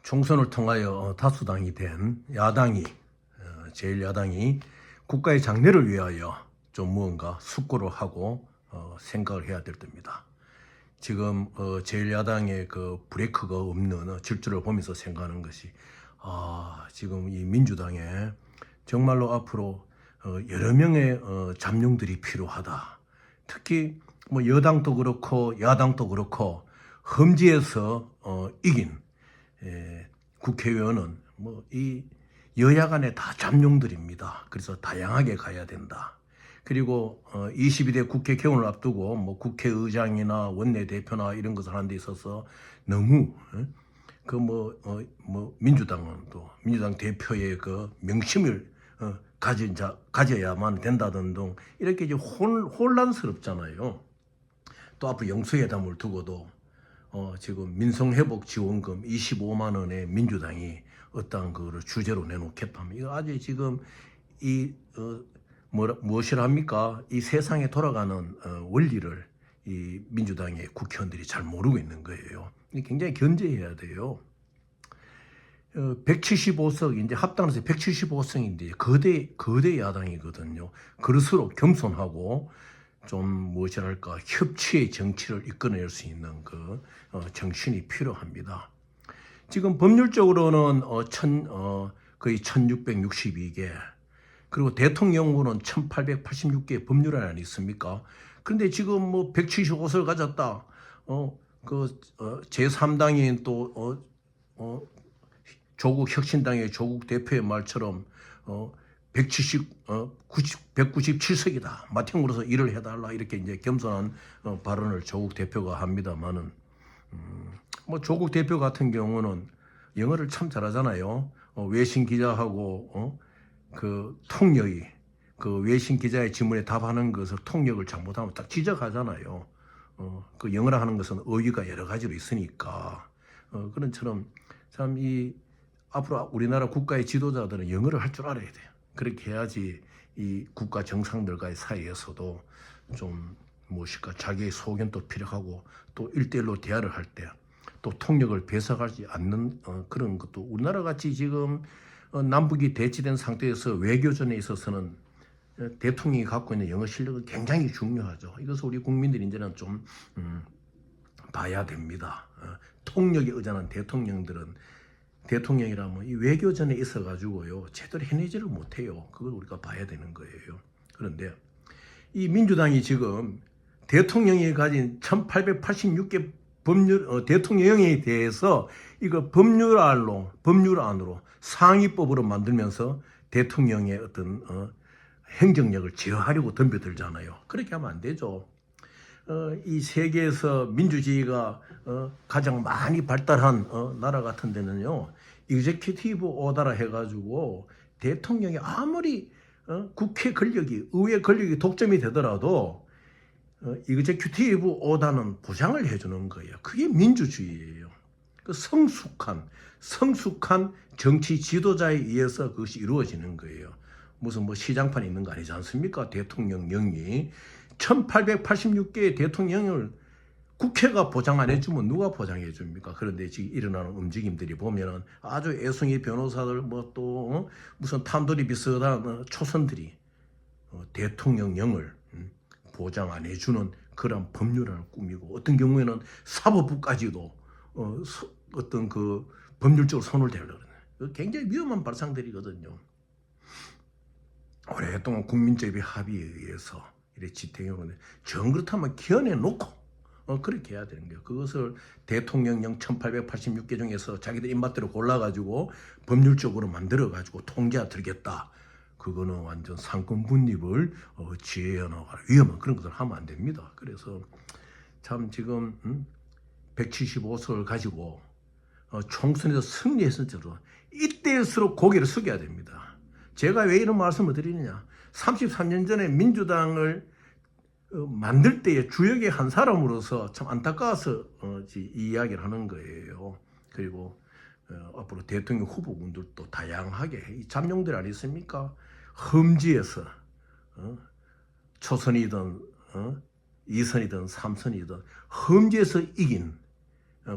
총선을 통하여 다수당이 된 야당이 제1야당이 국가의 장래를 위하여 좀 무언가 숙고를 하고 생각을 해야 될 때입니다. 지금 제1야당의 그 브레이크가 없는 질주를 보면서 생각하는 것이 지금 이 민주당에 정말로 앞으로 여러 명의 잠룡들이 필요하다. 특히 뭐 여당도 그렇고 야당도 그렇고 험지에서 이긴 국회의원은 뭐 이 여야 간에 다 잠룡들입니다. 그래서 다양하게 가야 된다. 그리고 22대 국회 개원을 앞두고 뭐 국회의장이나 원내대표나 이런 것을 하는 데 있어서 너무 민주당은 또 민주당 대표의 그 명심을 가져야만 된다던 등 이렇게 이제 혼란스럽잖아요. 또 앞으로 영수회담을 두고도 지금 민성회복지원금 25만 원의 민주당이 어떤 거를 주제로 내놓겠다면 이거 아주 지금 무엇이라 합니까? 이 세상에 돌아가는 원리를 이 민주당의 국회의원들이 잘 모르고 있는 거예요. 굉장히 견제해야 돼요. 175석 이제 합당해서 175석인데 거대 야당이거든요. 그럴수록 겸손하고 좀 무엇이랄까 협치의 정치를 이끌어낼 수 있는 그 정신이 필요합니다. 지금 법률적으로는 거의 1662개 그리고 대통령으로는 1886개의 법률안이 있습니까? 그런데 지금 뭐 175석을 가졌다. 제3당인 또 조국 혁신당의 조국 대표의 말처럼 197석이다. 맏형으로서 일을 해달라. 이렇게 이제 겸손한 발언을 조국 대표가 합니다만은, 뭐 조국 대표 같은 경우는 영어를 참 잘하잖아요. 외신 기자하고, 그 통역이, 그 외신 기자의 질문에 답하는 것을 통역을 잘못하면 딱 지적하잖아요. 그 영어를 하는 것은 어휘가 여러 가지로 있으니까. 그런 처럼 참 앞으로 우리나라 국가의 지도자들은 영어를 할 줄 알아야 돼요. 그렇게 해야지 이 국가 정상들과의 사이에서도 좀 무엇일까 자기의 소견도 필요하고 또 1대1로 대화를 할 때 또 통역을 배석하지 않는 그런 것도 우리나라 같이 지금 남북이 대치된 상태에서 외교전에 있어서는 대통령이 갖고 있는 영어 실력은 굉장히 중요하죠. 이것을 우리 국민들이 이제는 좀 봐야 됩니다. 통역에 의존한 대통령이라면 이 외교전에 있어가지고요 제대로 해내지를 못해요. 그걸 우리가 봐야 되는 거예요. 그런데 이 민주당이 지금 대통령이 가진 1886개 대통령령에 대해서 이거 법률안으로 상위법으로 만들면서 대통령의 어떤 행정력을 제어하려고 덤벼들잖아요. 그렇게 하면 안 되죠. 이 세계에서 민주주의가 가장 많이 발달한 나라 같은 데는요 executive order라 해가지고 대통령이 아무리 국회 권력이 의회 권력이 독점이 되더라도 executive order는 보장을 해주는 거예요. 그게 민주주의예요. 그 성숙한 정치 지도자에 의해서 그것이 이루어지는 거예요. 무슨 뭐 시장판에 있는 거 아니지 않습니까? 대통령령이 1886개의 대통령을 국회가 보장 안 해주면 누가 보장해 줍니까? 그런데 지금 일어나는 움직임들이 보면은 아주 애송이 변호사들 뭐 또 무슨 탐돌이 비슷한 초선들이 대통령령을 보장 안 해주는 그런 법률안을 꾸미고 어떤 경우에는 사법부까지도 어떤 그 법률적으로 손을 대려고 그러는 굉장히 위험한 발상들이거든요. 오랫동안 국민적인 합의에 의해서 이렇게 지탱해오는데 정 그렇다면 기원해놓고 그렇게 해야 되는 거예요. 그것을 대통령령 1886개 중에서 자기들 입맛대로 골라가지고 법률적으로 만들어가지고 통제하 들겠다. 그거는 완전 상권 분립을 지혜하거나 위험한 그런 것을 하면 안 됩니다. 그래서 참 지금 175석을 가지고 총선에서 승리했을지도 이때일수록 고개를 숙여야 됩니다. 제가 왜 이런 말씀을 드리느냐. 33년 전에 민주당을 만들 때의 주역의 한 사람으로서 참 안타까워서 이 이야기를 하는 거예요. 그리고 앞으로 대통령 후보군들도 다양하게 이 잠룡들 아니습니까? 험지에서 초선이든 2선이든 3선이든 험지에서 이긴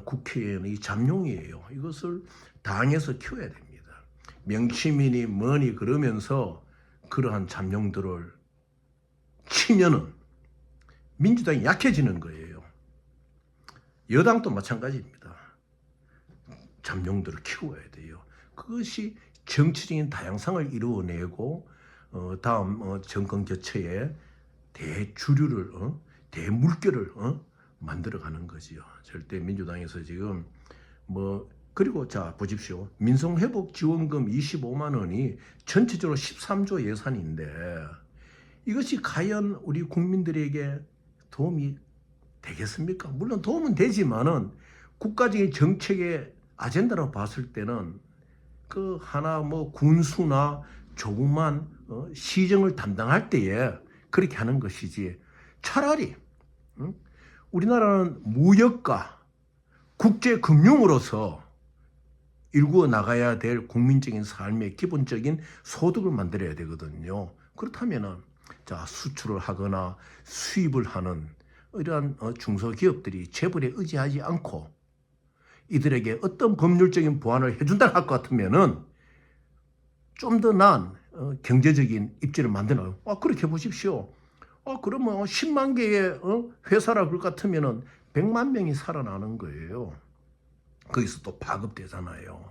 국회의원의 잠룡이에요. 이것을 당에서 키워야 됩니다. 명치민이 뭐니 그러면서 그러한 잠룡들을 치면은 민주당이 약해지는 거예요. 여당도 마찬가지입니다. 잠룡들을 키워야 돼요. 그것이 정치적인 다양성을 이루어내고 다음 정권 교체에 대주류를 대물결을 만들어가는 거지요. 절대 민주당에서 지금 그리고 자 보십시오. 민성회복지원금 25만 원이 전체적으로 13조 예산인데 이것이 과연 우리 국민들에게 도움이 되겠습니까? 물론 도움은 되지만은 국가적인 정책의 아젠다로 봤을 때는 그 하나 군수나 조그만 시정을 담당할 때에 그렇게 하는 것이지 차라리 우리나라는 무역과 국제금융으로서 일구어 나가야 될 국민적인 삶의 기본적인 소득을 만들어야 되거든요. 그렇다면은 자 수출을 하거나 수입을 하는 이러한 중소기업들이 재벌에 의지하지 않고 이들에게 어떤 법률적인 보완을 해준다 할 것 같으면은 좀 더 나은 경제적인 입지를 만드나요? 그렇게 보십시오. 그러면 10만 개의 회사라 그럴 것 같으면은 100만 명이 살아나는 거예요. 거기서 또 파급되잖아요.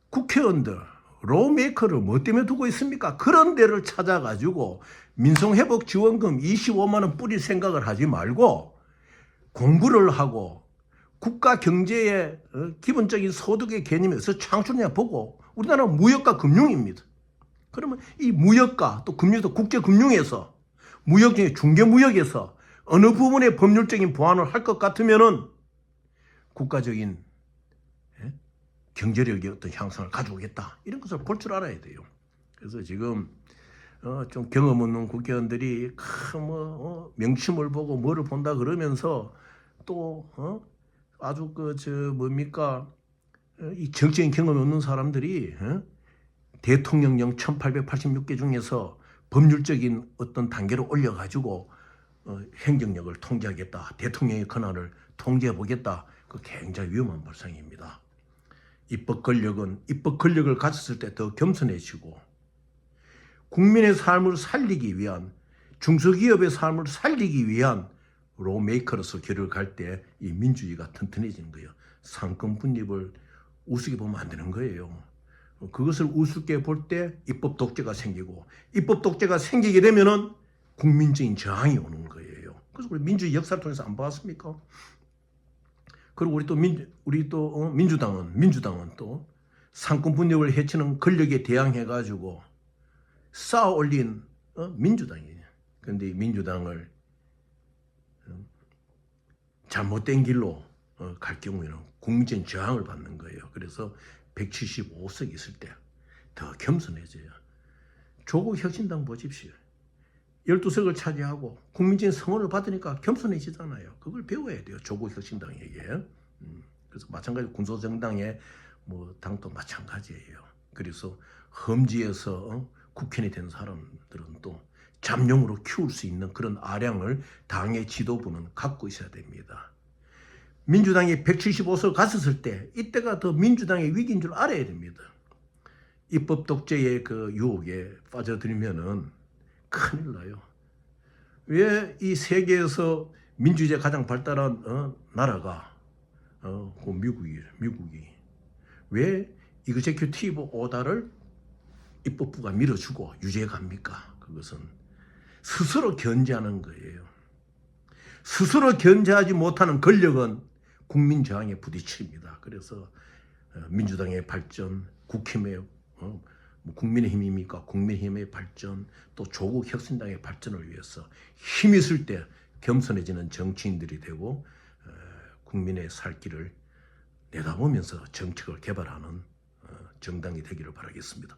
국회의원들 로메이커를 뭐 때문에 두고 있습니까? 그런 데를 찾아가지고 민성회복지원금 25만 원 뿌릴 생각을 하지 말고 공부를 하고 국가 경제의 기본적인 소득의 개념에서 창출이냐 보고 우리나라는 무역과 금융입니다. 그러면 이 무역과 또 금융도 국제금융에서 무역 중에 중개무역에서 어느 부분에 법률적인 보완을 할 것 같으면은 국가적인 경제력의 어떤 향상을 가져오겠다 이런 것을 볼 줄 알아야 돼요. 그래서 지금 좀 경험 없는 국회의원들이 명칭을 보고 뭐를 본다 그러면서 또 아주 이 정치인 경험 없는 사람들이 대통령령 1886개 중에서 법률적인 어떤 단계로 올려가지고 행정력을 통제하겠다, 대통령의 권한을 통제해보겠다. 그 굉장히 위험한 발상입니다. 입법 권력을 가졌을 때 더 겸손해지고 국민의 삶을 살리기 위한 중소기업의 삶을 살리기 위한 로메이커로서 길을 갈 때 이 민주주의가 튼튼해지는 거예요. 상권 분립을 우습게 보면 안 되는 거예요. 그것을 우습게 볼 때 입법 독재가 생기고 입법 독재가 생기게 되면은 국민적인 저항이 오는 거예요. 그래서 우리 민주주의 역사를 통해서 안 봤습니까? 그리고 우리 또 민주당은 또 상권 분립을 해치는 권력에 대항해 가지고 쌓아 올린 민주당이에요. 그런데 이 민주당을 잘못된 길로 갈 경우에는 국민적인 저항을 받는 거예요. 그래서 175석 있을 때 더 겸손해져요. 조국 혁신당 보십시오. 12석을 차지하고 국민적인 성원을 받으니까 겸손해지잖아요. 그걸 배워야 돼요. 조국 혁신당에게. 그래서 마찬가지 군소정당의 당도 마찬가지예요. 그래서 험지에서 국회의원이 된 사람들은 또 잠룡으로 키울 수 있는 그런 아량을 당의 지도부는 갖고 있어야 됩니다. 민주당이 175석 갔었을 때 이때가 더 민주당의 위기인 줄 알아야 됩니다. 입법 독재의 그 유혹에 빠져들면은 큰일 나요. 왜 이 세계에서 민주주의가 가장 발달한 나라가 미국이 왜 이그제큐티브 오더를 입법부가 밀어주고 유지해 갑니까? 그것은 스스로 견제하는 거예요. 스스로 견제하지 못하는 권력은 국민 저항에 부딪힙니다. 그래서 민주당의 발전, 국힘의 국민의힘입니까? 국민의힘의 발전, 또 조국 혁신당의 발전을 위해서 힘이 있을 때 겸손해지는 정치인들이 되고 국민의 살 길을 내다보면서 정책을 개발하는 정당이 되기를 바라겠습니다.